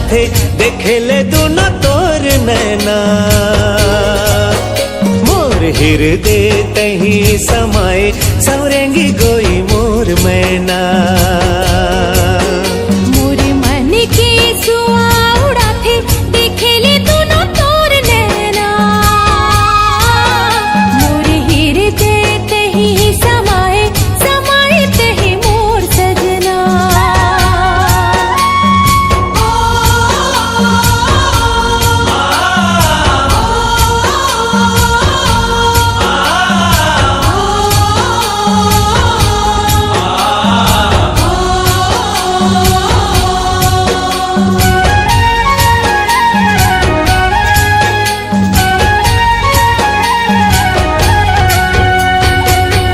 उड़ाथे देखे ले दोनों तोर नैना। मोर हृदय तही समाए सवरेंगी गोई मोर मैना। मोर मन के सुआ उड़ाथे देखे ले दोनों तोर नैना। मोर हृदय तही समाए समाए तही मोर सजना।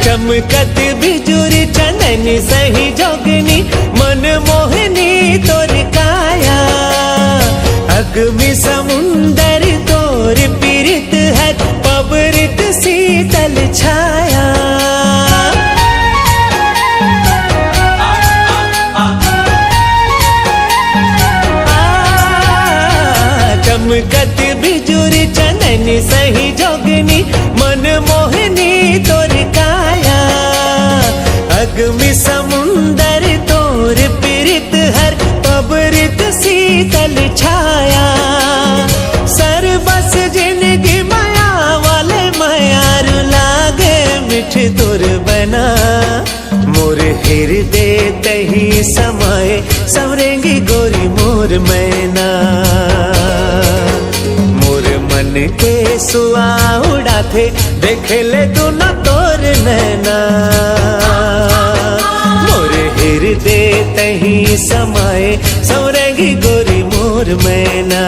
चमकत बिजुरी चंदनी सही जोगनी मन मोहनी तोर काया। अग्नि समुंदर तोर पीरित है पबरित शीतल छाया। चमकत बिजुरी चंदनी सही जोगनी मन मोहनी तोर काया। अग्नि समुंदर तोर पीरित हर पबरित शीतल छाया। सरबस जिंदगी माया वाले मायारू लागे मिठ तोर बना। मोर हृदय तही समाए सवरेंगी गोरी मोर मैना। मोर मन के सुआ उड़ाथे देखे ले दोनों तोर नैना। मोर हृदय तही समाए सवरेंगी गोरी मोर मैना।